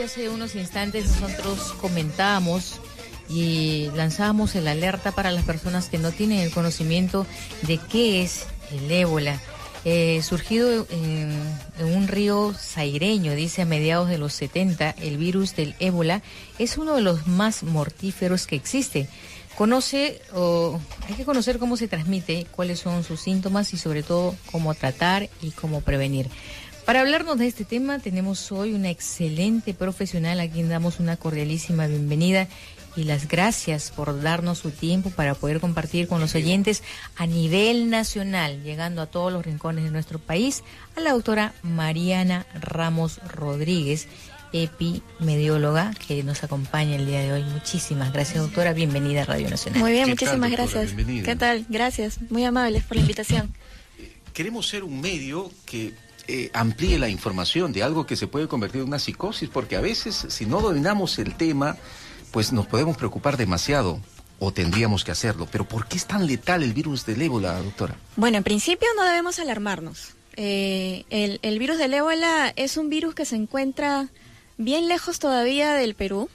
Hace unos instantes nosotros comentábamos y lanzábamos el alerta para las personas que no tienen el conocimiento de qué es el ébola. Surgido en un río saireño, dice a mediados de los 70, el virus del ébola es uno de los más mortíferos que existe. Hay que conocer cómo se transmite, cuáles son sus síntomas y sobre todo cómo tratar y cómo prevenir. Para hablarnos de este tema tenemos hoy una excelente profesional a quien damos una cordialísima bienvenida y las gracias por darnos su tiempo para poder compartir con los oyentes a nivel nacional, llegando a todos los rincones de nuestro país, a la doctora Mariana Ramos Rodríguez, epidemióloga, que nos acompaña el día de hoy. Muchísimas gracias, doctora. Bienvenida a Radio Nacional. Muy bien, muchísimas gracias. ¿Qué tal? Gracias. Muy amables por la invitación. Queremos ser un medio que amplíe la información de algo que se puede convertir en una psicosis, porque a veces, si no dominamos el tema, pues nos podemos preocupar demasiado, o tendríamos que hacerlo. Pero ¿por qué es tan letal el virus del ébola, doctora? Bueno, en principio no debemos alarmarnos. El virus del ébola es un virus que se encuentra bien lejos todavía del Perú.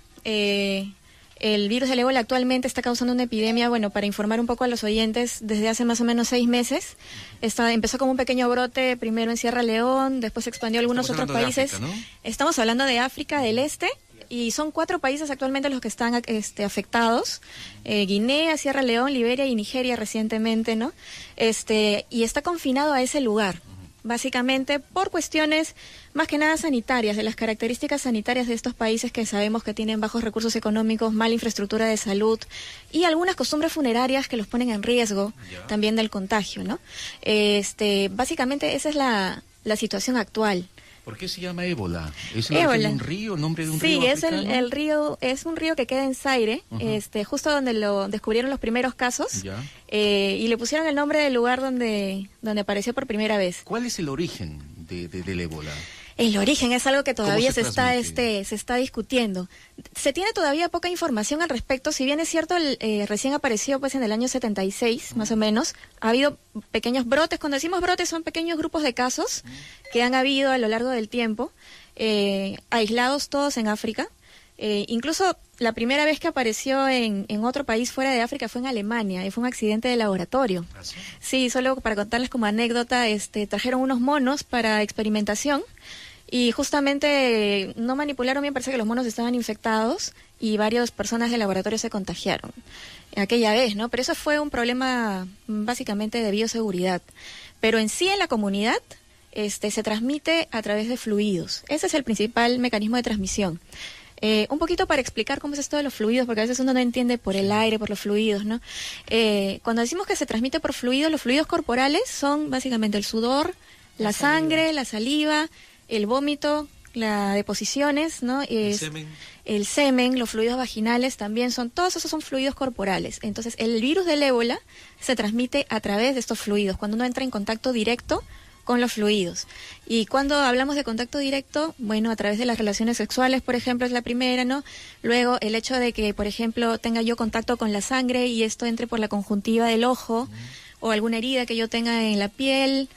El virus del ébola actualmente está causando una epidemia, bueno, para informar un poco a los oyentes, desde hace más o menos 6 meses. Empezó como un pequeño brote, primero en Sierra León, después se expandió a algunos otros países. África, ¿no? Estamos hablando de África del Este, y son 4 países actualmente los que están afectados. Guinea, Sierra León, Liberia y Nigeria recientemente, ¿no? Y está confinado a ese lugar, básicamente por cuestiones más que nada sanitarias, de las características sanitarias de estos países que sabemos que tienen bajos recursos económicos, mala infraestructura de salud y algunas costumbres funerarias que los ponen en riesgo también del contagio, ¿no? Básicamente esa es la situación actual. ¿Por qué se llama ébola? ¿Es el origen de un río, nombre de un río africano? Sí, el río, es un río que queda en Zaire, justo donde lo descubrieron los primeros casos, y le pusieron el nombre del lugar donde apareció por primera vez. ¿Cuál es el origen del ébola? El origen es algo que todavía se está discutiendo. Se tiene todavía poca información al respecto, si bien es cierto, recién apareció pues en el año 76, más o menos. Ha habido pequeños brotes, cuando decimos brotes son pequeños grupos de casos que han habido a lo largo del tiempo, aislados todos en África. Incluso la primera vez que apareció en otro país fuera de África fue en Alemania, y fue un accidente de laboratorio. ¿Ah, sí? Sí, solo para contarles como anécdota, trajeron unos monos para experimentación, y justamente no manipularon bien, parece que los monos estaban infectados y varias personas del laboratorio se contagiaron aquella vez, ¿no? Pero eso fue un problema básicamente de bioseguridad. Pero en sí en la comunidad se transmite a través de fluidos. Ese es el principal mecanismo de transmisión. Un poquito para explicar cómo es esto de los fluidos, porque a veces uno no entiende por el aire, por los fluidos, ¿no? Cuando decimos que se transmite por fluidos, los fluidos corporales son básicamente el sudor, la sangre, la saliva, el vómito, las deposiciones, ¿no? El semen, los fluidos vaginales también todos esos son fluidos corporales. Entonces, el virus del ébola se transmite a través de estos fluidos, cuando uno entra en contacto directo con los fluidos. Y cuando hablamos de contacto directo, bueno, a través de las relaciones sexuales, por ejemplo, es la primera, ¿no? Luego, el hecho de que, por ejemplo, tenga yo contacto con la sangre y esto entre por la conjuntiva del ojo, o alguna herida que yo tenga en la piel,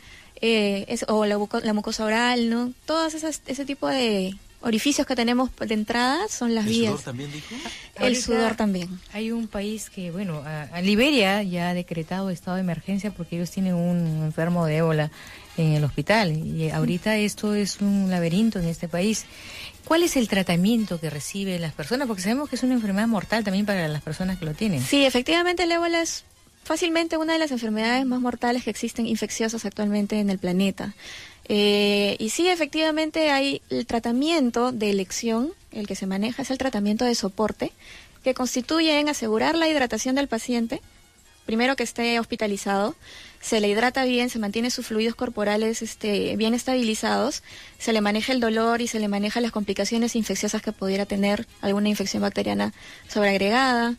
o la mucosa oral, ¿no? Todas ese tipo de orificios que tenemos de entrada son las vías. ¿El sudor también dijo? El sudor también. Hay un país que, bueno, a Liberia ya ha decretado estado de emergencia porque ellos tienen un enfermo de ébola en el hospital, y ahorita esto es un laberinto en este país. ¿Cuál es el tratamiento que reciben las personas? Porque sabemos que es una enfermedad mortal también para las personas que lo tienen. Sí, efectivamente el ébola es fácilmente una de las enfermedades más mortales que existen infecciosas actualmente en el planeta. Y sí, efectivamente hay el tratamiento de elección, el que se maneja es el tratamiento de soporte, que constituye en asegurar la hidratación del paciente, primero que esté hospitalizado, se le hidrata bien, se mantiene sus fluidos corporales bien estabilizados, se le maneja el dolor y se le maneja las complicaciones infecciosas que pudiera tener alguna infección bacteriana sobreagregada.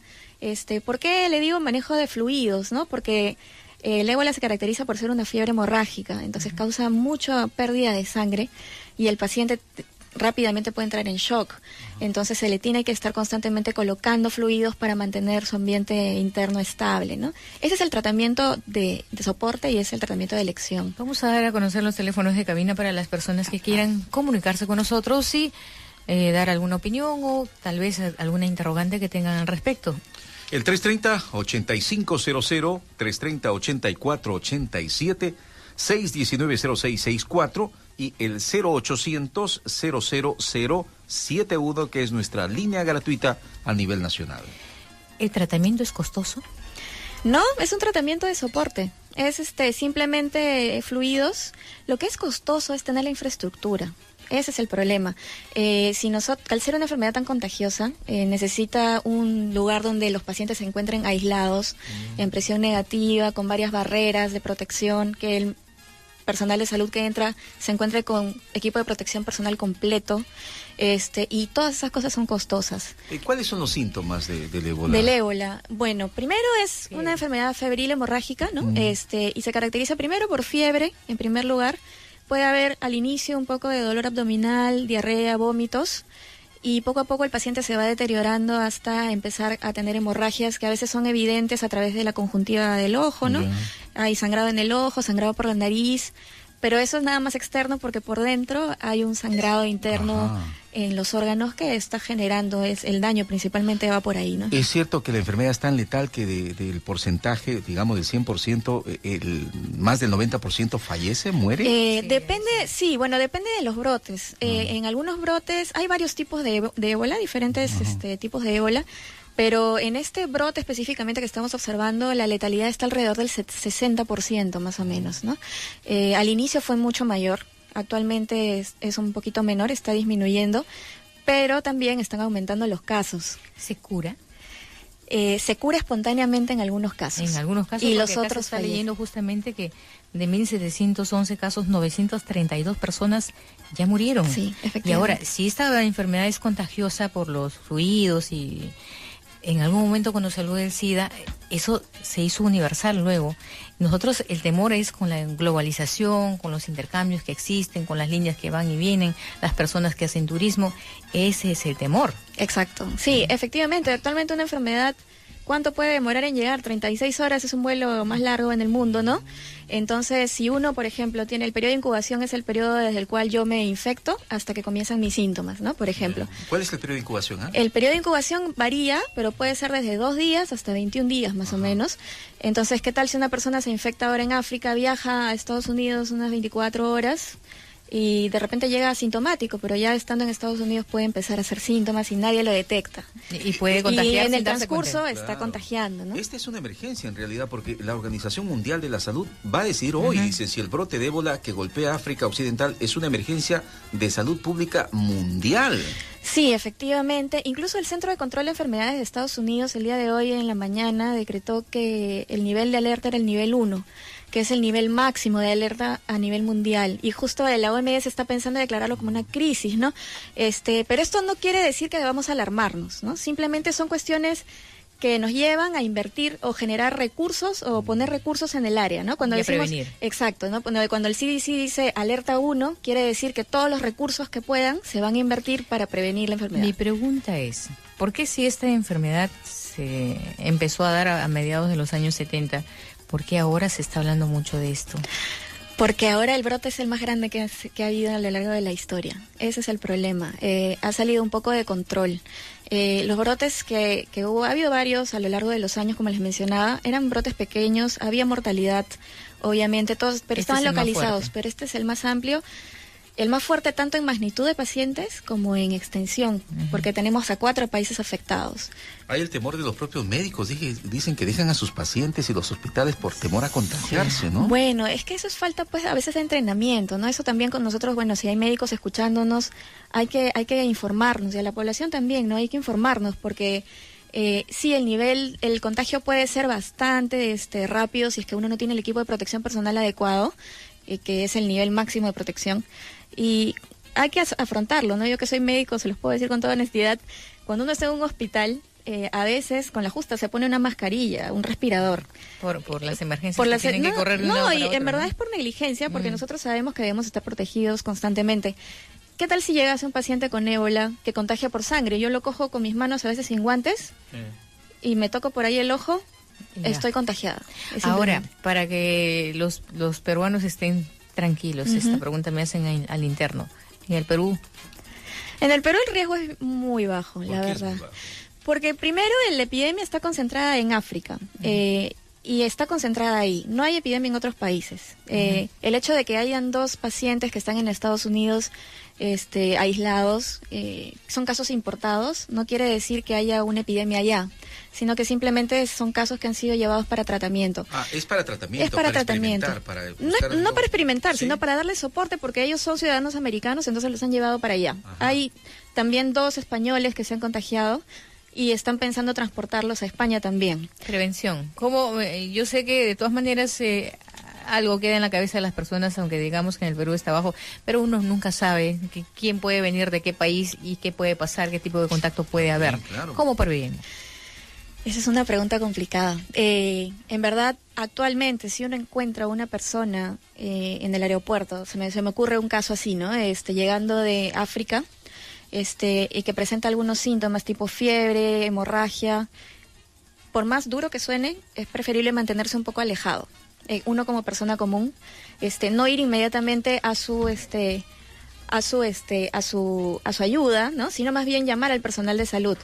¿Por qué le digo manejo de fluidos, no? Porque el ébola se caracteriza por ser una fiebre hemorrágica, entonces causa mucha pérdida de sangre y el paciente rápidamente puede entrar en shock. Entonces se le tiene que estar constantemente colocando fluidos para mantener su ambiente interno estable, ¿no? Ese es el tratamiento de soporte y es el tratamiento de elección. Vamos a dar a conocer los teléfonos de cabina para las personas que quieran comunicarse con nosotros y dar alguna opinión o tal vez alguna interrogante que tengan al respecto. El 330-8500, 330-8487, 619-0664 y el 0800-00071, que es nuestra línea gratuita a nivel nacional. ¿El tratamiento es costoso? No, es un tratamiento de soporte. Es simplemente fluidos. Lo que es costoso es tener la infraestructura. Ese es el problema. Al ser una enfermedad tan contagiosa, necesita un lugar donde los pacientes se encuentren aislados, en presión negativa, con varias barreras de protección, que el personal de salud que entra se encuentre con equipo de protección personal completo, y todas esas cosas son costosas. ¿Cuáles son los síntomas del ébola? Del ébola. Bueno, primero es una enfermedad febril hemorrágica, ¿no? Y se caracteriza primero por fiebre, en primer lugar. Puede haber al inicio un poco de dolor abdominal, diarrea, vómitos, y poco a poco el paciente se va deteriorando hasta empezar a tener hemorragias que a veces son evidentes a través de la conjuntiva del ojo, ¿no? Hay sangrado en el ojo, sangrado por la nariz, pero eso es nada más externo porque por dentro hay un sangrado interno en los órganos que está generando el daño, principalmente va por ahí, ¿no? ¿Es cierto que la enfermedad es tan letal que del porcentaje, digamos del 100%, más del 90% fallece, muere? Depende de los brotes. En algunos brotes hay varios tipos de ébola, diferentes tipos de ébola, pero en este brote específicamente que estamos observando, la letalidad está alrededor del 60% más o menos, ¿no? Al inicio fue mucho mayor. Actualmente es un poquito menor, está disminuyendo, pero también están aumentando los casos. ¿Se cura? Se cura espontáneamente en algunos casos. En algunos casos, y los otros se está leyendo justamente que de 1.711 casos, 932 personas ya murieron. Sí, efectivamente. Y ahora, si esta enfermedad es contagiosa por los fluidos y en algún momento cuando salió del SIDA, eso se hizo universal luego. Nosotros el temor es con la globalización, con los intercambios que existen, con las líneas que van y vienen, las personas que hacen turismo, ese es el temor. Exacto, sí, efectivamente, actualmente una enfermedad, ¿cuánto puede demorar en llegar? 36 horas es un vuelo más largo en el mundo, ¿no? Entonces, si uno, por ejemplo, tiene el periodo de incubación, es el periodo desde el cual yo me infecto hasta que comienzan mis síntomas, ¿no? Por ejemplo. ¿Cuál es el periodo de incubación? El periodo de incubación varía, pero puede ser desde 2 días hasta 21 días más o menos. Entonces, ¿qué tal si una persona se infecta ahora en África, viaja a Estados Unidos unas 24 horas y de repente llega asintomático, pero ya estando en Estados Unidos puede empezar a hacer síntomas y nadie lo detecta? Y puede contagiarse. Y en el transcurso está contagiando, ¿no? Esta es una emergencia en realidad, porque la Organización Mundial de la Salud va a decir hoy, dice, si el brote de ébola que golpea África Occidental es una emergencia de salud pública mundial. Sí, efectivamente. Incluso el Centro de Control de Enfermedades de Estados Unidos el día de hoy en la mañana decretó que el nivel de alerta era el nivel 1, que es el nivel máximo de alerta a nivel mundial. Y justo la OMS está pensando en declararlo como una crisis, ¿no? Pero esto no quiere decir que debamos alarmarnos, ¿no? Simplemente son cuestiones que nos llevan a invertir o generar recursos o poner recursos en el área, ¿no? Cuando decimos, prevenir. Exacto, ¿no? Cuando el CDC dice alerta 1, quiere decir que todos los recursos que puedan se van a invertir para prevenir la enfermedad. Mi pregunta es, ¿por qué si esta enfermedad se empezó a dar a mediados de los años 70, por qué ahora se está hablando mucho de esto? Porque ahora el brote es el más grande que ha habido a lo largo de la historia. Ese es el problema. Ha salido un poco de control. Los brotes que hubo, ha habido varios a lo largo de los años, como les mencionaba, eran brotes pequeños, había mortalidad, obviamente, todos, pero estaban localizados. Pero este es el más amplio, el más fuerte tanto en magnitud de pacientes como en extensión, porque tenemos a 4 países afectados. Hay el temor de los propios médicos, dicen que dejan a sus pacientes y los hospitales por temor a contagiarse, ¿no? Bueno, es que eso es falta, pues, a veces de entrenamiento, ¿no? Eso también con nosotros, bueno, si hay médicos escuchándonos, hay que informarnos, y a la población también, ¿no? Hay que informarnos, porque sí, el contagio puede ser bastante rápido si es que uno no tiene el equipo de protección personal adecuado, que es el nivel máximo de protección, y hay que afrontarlo, ¿no? Yo que soy médico, se los puedo decir con toda honestidad, cuando uno está en un hospital, a veces con la justa se pone una mascarilla, un respirador. Por las emergencias que tienen que correr de un lado para otro, en verdad es por negligencia, porque nosotros sabemos que debemos estar protegidos constantemente. ¿Qué tal si llegase un paciente con ébola que contagia por sangre? Yo lo cojo con mis manos a veces sin guantes y me toco por ahí el ojo, estoy contagiada. Ahora, para que los peruanos estén tranquilos, esta pregunta me hacen al interno. En el Perú En el Perú el riesgo es muy bajo, la verdad. Porque primero la epidemia está concentrada en África. Y está concentrada ahí. No hay epidemia en otros países. El hecho de que hayan 2 pacientes que están en Estados Unidos aislados, son casos importados, no quiere decir que haya una epidemia allá, sino que simplemente son casos que han sido llevados para tratamiento. Es para tratamiento. Es para tratamiento. No para experimentar, ¿sí? Sino para darle soporte, porque ellos son ciudadanos americanos, entonces los han llevado para allá. Ajá. Hay también 2 españoles que se han contagiado y están pensando transportarlos a España también. Prevención. ¿Cómo? Yo sé que de todas maneras algo queda en la cabeza de las personas, aunque digamos que en el Perú está bajo, pero uno nunca sabe quién puede venir de qué país y qué puede pasar, qué tipo de contacto puede haber. Claro. ¿Cómo prevenir? Esa es una pregunta complicada. En verdad, actualmente, si uno encuentra a una persona en el aeropuerto, se me ocurre un caso así, ¿no? Llegando de África, y que presenta algunos síntomas tipo fiebre, hemorragia, por más duro que suene, es preferible mantenerse un poco alejado. Uno como persona común, no ir inmediatamente a su ayuda, ¿no? Sino más bien llamar al personal de salud.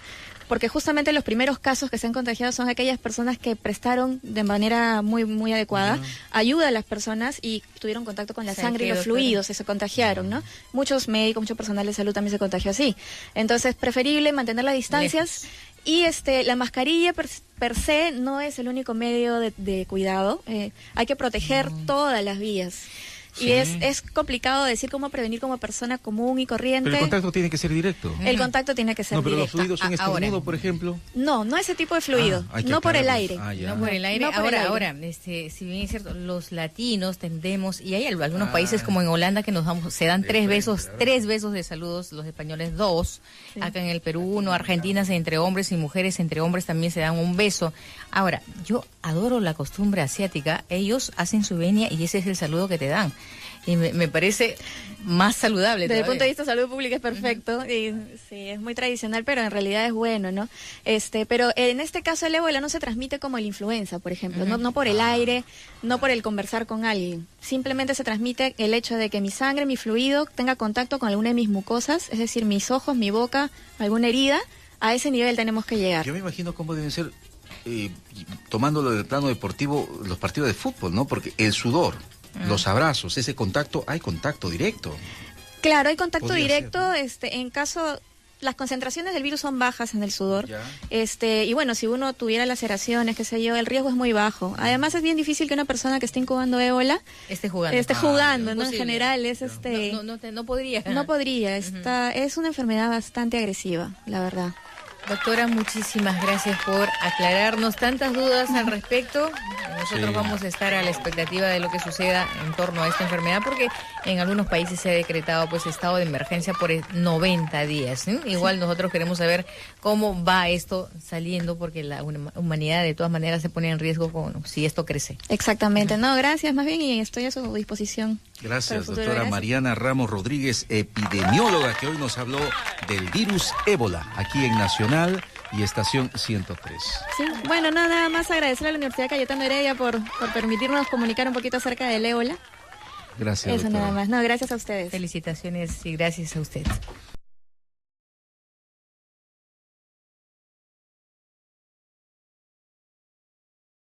Porque justamente los primeros casos que se han contagiado son aquellas personas que prestaron de manera muy, muy adecuada ayuda a las personas y tuvieron contacto con la sangre y los fluidos y se contagiaron, ¿no? Muchos médicos, mucho personal de salud también se contagió así. Entonces, preferible mantener las distancias. Lejos. Y la mascarilla per se no es el único medio de cuidado. Hay que proteger todas las vías. Sí. Y es complicado decir cómo prevenir como persona común y corriente. Pero el contacto tiene que ser directo. El contacto tiene que ser directo. No, pero los fluidos son estornudo, por ejemplo. No ese tipo de fluido. No por el aire. No por el aire. Ahora, si bien es cierto, los latinos tendemos, y hay algunos países como en Holanda que se dan 3 besos de saludos, los españoles 2, sí. Acá en el Perú 1, Argentina entre hombres y mujeres, entre hombres también se dan un beso. Ahora, yo adoro la costumbre asiática, ellos hacen su venia y ese es el saludo que te dan. Y me parece más saludable. Desde el punto de vista de salud pública es perfecto. Y sí, es muy tradicional, pero en realidad es bueno, ¿no? Pero en este caso el ébola no se transmite como la influenza, por ejemplo. No por el aire, no por el conversar con alguien. Simplemente se transmite el hecho de que mi sangre, mi fluido, tenga contacto con alguna de mis mucosas, es decir, mis ojos, mi boca, alguna herida. A ese nivel tenemos que llegar. Yo me imagino cómo deben ser, tomándolo del plano deportivo, los partidos de fútbol, ¿no? Porque el sudor, los abrazos, ese contacto, hay contacto directo. Claro, hay contacto directo, en caso, las concentraciones del virus son bajas en el sudor, y bueno, si uno tuviera laceraciones, qué sé yo, el riesgo es muy bajo. Además es bien difícil que una persona que esté incubando ébola esté jugando, ¿no? En general es no podría. No podría, es una enfermedad bastante agresiva, la verdad. Doctora, muchísimas gracias por aclararnos tantas dudas al respecto. Nosotros vamos a estar a la expectativa de lo que suceda en torno a esta enfermedad, porque en algunos países se ha decretado estado de emergencia por 90 días. Igual nosotros queremos saber cómo va esto saliendo, porque la humanidad de todas maneras se pone en riesgo si esto crece. Exactamente. No, gracias, más bien, y estoy a su disposición. Gracias, doctora Mariana Ramos Rodríguez, epidemióloga, que hoy nos habló del virus ébola, aquí en Nacional y Estación 103. Sí, bueno, nada más agradecerle a la Universidad Cayetano Heredia por permitirnos comunicar un poquito acerca del ébola. Gracias, Eso doctora. Nada más. No, gracias a ustedes. Felicitaciones y gracias a usted.